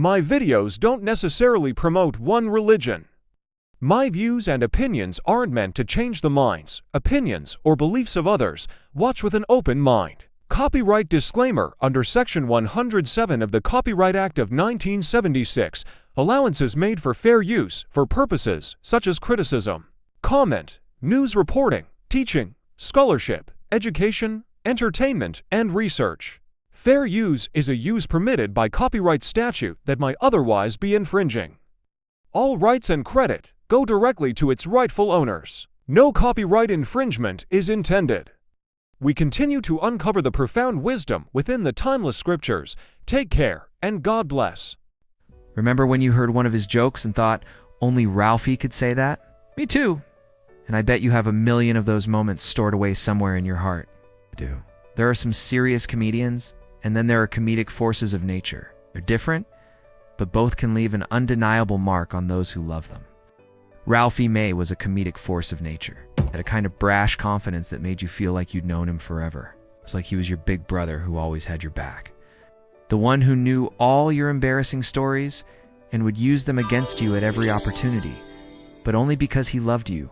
My videos don't necessarily promote one religion. My views and opinions aren't meant to change the minds, opinions, or beliefs of others. Watch with an open mind. Copyright disclaimer under Section 107 of the Copyright Act of 1976. Allowances made for fair use for purposes such as criticism, comment, news reporting, teaching, scholarship, education, entertainment, and research. Fair use is a use permitted by copyright statute that might otherwise be infringing. All rights and credit go directly to its rightful owners. No copyright infringement is intended. We continue to uncover the profound wisdom within the timeless scriptures. Take care, and God bless. Remember when you heard one of his jokes and thought, only Ralphie could say that? Me too. And I bet you have a million of those moments stored away somewhere in your heart. I do. There are some serious comedians, and then there are comedic forces of nature. They're different, but both can leave an undeniable mark on those who love them. Ralphie May was a comedic force of nature. Had a kind of brash confidence that made you feel like you'd known him forever. It was like he was your big brother who always had your back. The one who knew all your embarrassing stories and would use them against you at every opportunity, but only because he loved you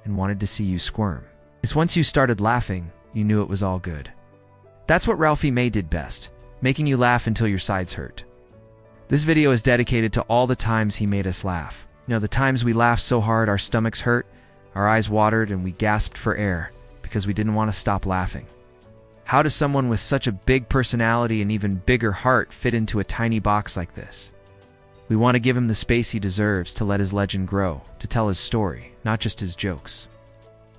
and wanted to see you squirm. It's once you started laughing, you knew it was all good. That's what Ralphie May did best, making you laugh until your sides hurt. This video is dedicated to all the times he made us laugh. You know, the times we laughed so hard our stomachs hurt, our eyes watered, and we gasped for air because we didn't want to stop laughing. How does someone with such a big personality and even bigger heart fit into a tiny box like this? We want to give him the space he deserves to let his legend grow, to tell his story, not just his jokes.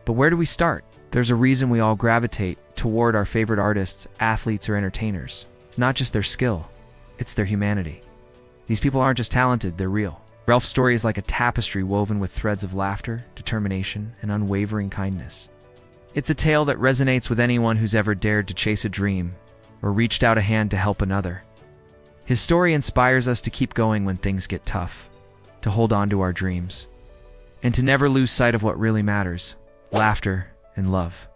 But where do we start? There's a reason we all gravitate toward our favorite artists, athletes, or entertainers. It's not just their skill, it's their humanity. These people aren't just talented, they're real. Ralph's story is like a tapestry woven with threads of laughter, determination, and unwavering kindness. It's a tale that resonates with anyone who's ever dared to chase a dream or reached out a hand to help another. His story inspires us to keep going when things get tough, to hold on to our dreams, and to never lose sight of what really matters: laughter and love.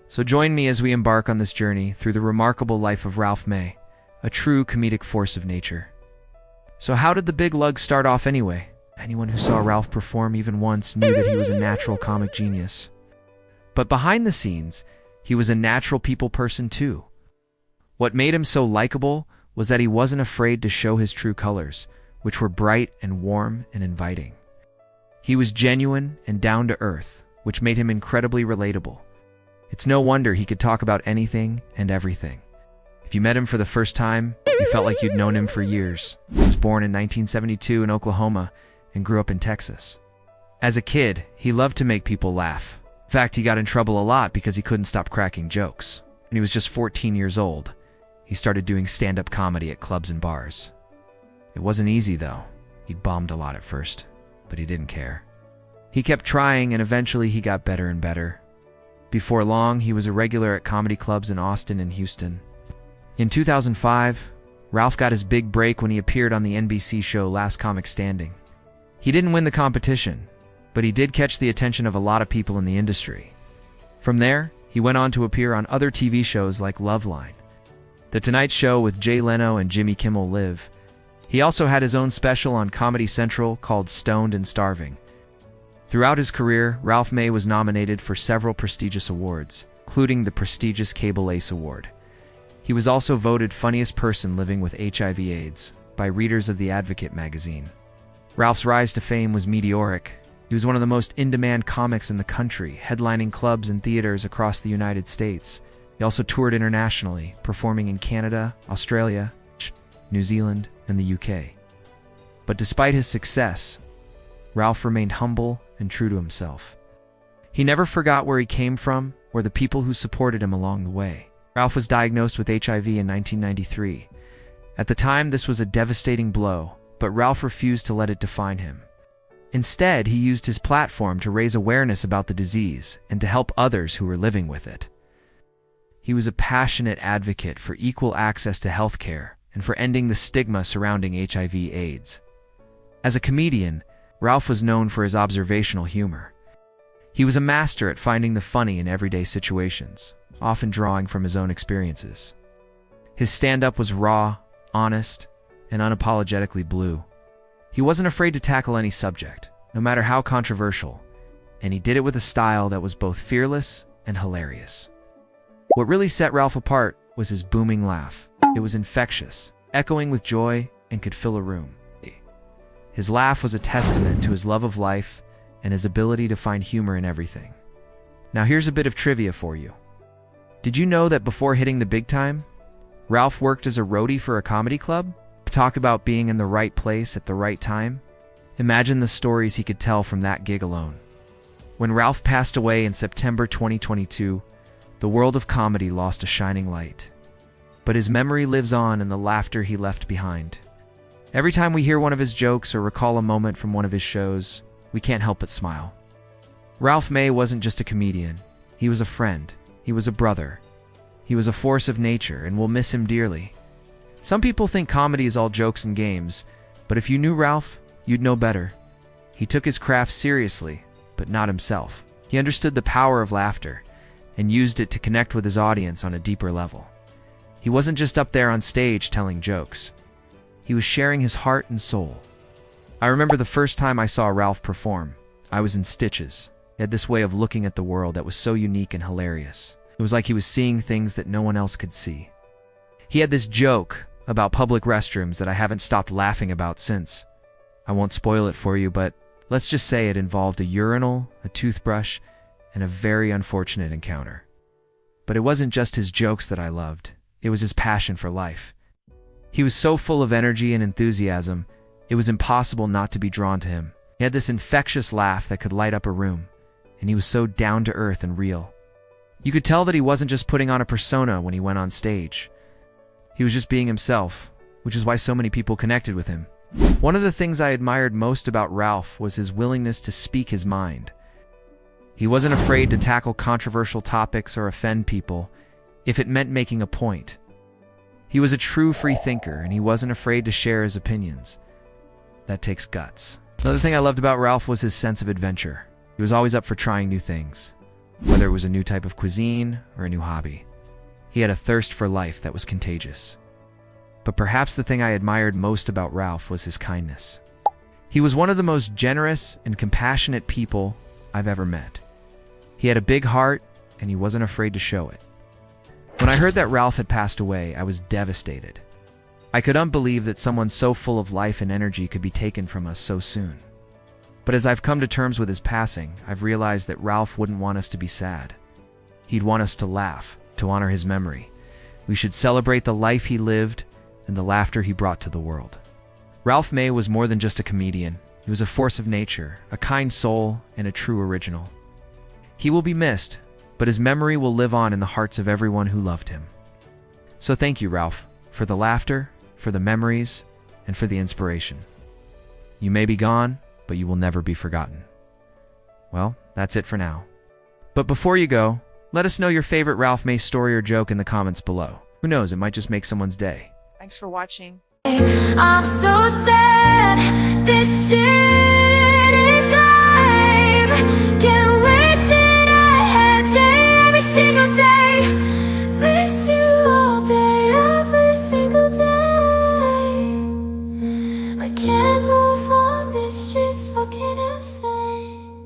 So join me as we embark on this journey through the remarkable life of Ralph May, a true comedic force of nature. So how did the big lug start off anyway? Anyone who saw Ralph perform even once knew that he was a natural comic genius. But behind the scenes, he was a natural people person too. What made him so likable was that he wasn't afraid to show his true colors, which were bright and warm and inviting. He was genuine and down to earth, which made him incredibly relatable. It's no wonder he could talk about anything and everything. If you met him for the first time, you felt like you'd known him for years. He was born in 1972 in Oklahoma and grew up in Texas. As a kid, he loved to make people laugh. In fact, he got in trouble a lot because he couldn't stop cracking jokes. When he was just 14 years old, he started doing stand-up comedy at clubs and bars. It wasn't easy, though. He'd bombed a lot at first, but he didn't care. He kept trying, and eventually he got better and better. Before long, he was a regular at comedy clubs in Austin and Houston. In 2005, Ralph got his big break when he appeared on the NBC show Last Comic Standing. He didn't win the competition, but he did catch the attention of a lot of people in the industry. From there, he went on to appear on other TV shows like Loveline, The Tonight Show with Jay Leno and Jimmy Kimmel Live. He also had his own special on Comedy Central called Stoned and Starving. Throughout his career, Ralph May was nominated for several prestigious awards, including the prestigious Cable Ace Award. He was also voted funniest person living with HIV/AIDS by readers of The Advocate magazine. Ralph's rise to fame was meteoric. He was one of the most in-demand comics in the country, headlining clubs and theaters across the United States. He also toured internationally, performing in Canada, Australia, New Zealand, and the UK. But despite his success, Ralph remained humble and true to himself. He never forgot where he came from or the people who supported him along the way. Ralph was diagnosed with HIV in 1993. At the time, this was a devastating blow, but Ralph refused to let it define him. Instead, he used his platform to raise awareness about the disease and to help others who were living with it. He was a passionate advocate for equal access to health care and for ending the stigma surrounding HIV/AIDS. As a comedian, Ralph was known for his observational humor. He was a master at finding the funny in everyday situations, often drawing from his own experiences. His stand-up was raw, honest, and unapologetically blue. He wasn't afraid to tackle any subject, no matter how controversial, and he did it with a style that was both fearless and hilarious. What really set Ralph apart was his booming laugh. It was infectious, echoing with joy, and could fill a room. His laugh was a testament to his love of life and his ability to find humor in everything. Now here's a bit of trivia for you. Did you know that before hitting the big time, Ralph worked as a roadie for a comedy club? Talk about being in the right place at the right time. Imagine the stories he could tell from that gig alone. When Ralph passed away in September 2022, the world of comedy lost a shining light. But his memory lives on in the laughter he left behind. Every time we hear one of his jokes or recall a moment from one of his shows, we can't help but smile. Ralph May wasn't just a comedian. He was a friend. He was a brother. He was a force of nature, and we'll miss him dearly. Some people think comedy is all jokes and games, but if you knew Ralph, you'd know better. He took his craft seriously, but not himself. He understood the power of laughter and used it to connect with his audience on a deeper level. He wasn't just up there on stage telling jokes. He was sharing his heart and soul. I remember the first time I saw Ralph perform. I was in stitches. He had this way of looking at the world that was so unique and hilarious. It was like he was seeing things that no one else could see. He had this joke about public restrooms that I haven't stopped laughing about since. I won't spoil it for you, but let's just say it involved a urinal, a toothbrush, and a very unfortunate encounter. But it wasn't just his jokes that I loved. It was his passion for life. He was so full of energy and enthusiasm, it was impossible not to be drawn to him. He had this infectious laugh that could light up a room, and he was so down to earth and real. You could tell that he wasn't just putting on a persona when he went on stage. He was just being himself, which is why so many people connected with him. One of the things I admired most about Ralph was his willingness to speak his mind. He wasn't afraid to tackle controversial topics or offend people if it meant making a point. He was a true free thinker, and he wasn't afraid to share his opinions. That takes guts. Another thing I loved about Ralph was his sense of adventure. He was always up for trying new things, whether it was a new type of cuisine or a new hobby. He had a thirst for life that was contagious. But perhaps the thing I admired most about Ralph was his kindness. He was one of the most generous and compassionate people I've ever met. He had a big heart, and he wasn't afraid to show it. When I heard that Ralph had passed away, I was devastated. I couldn't believe that someone so full of life and energy could be taken from us so soon. But as I've come to terms with his passing, I've realized that Ralph wouldn't want us to be sad. He'd want us to laugh, to honor his memory. We should celebrate the life he lived and the laughter he brought to the world. Ralph May was more than just a comedian. He was a force of nature, a kind soul, and a true original. He will be missed, but his memory will live on in the hearts of everyone who loved him. So thank you, Ralph, for the laughter, for the memories, and for the inspiration. You may be gone, but you will never be forgotten. Well, that's it for now. But before you go, let us know your favorite Ralph May story or joke in the comments below. Who knows, it might just make someone's day. Thanks for watching. I'm so sad this shit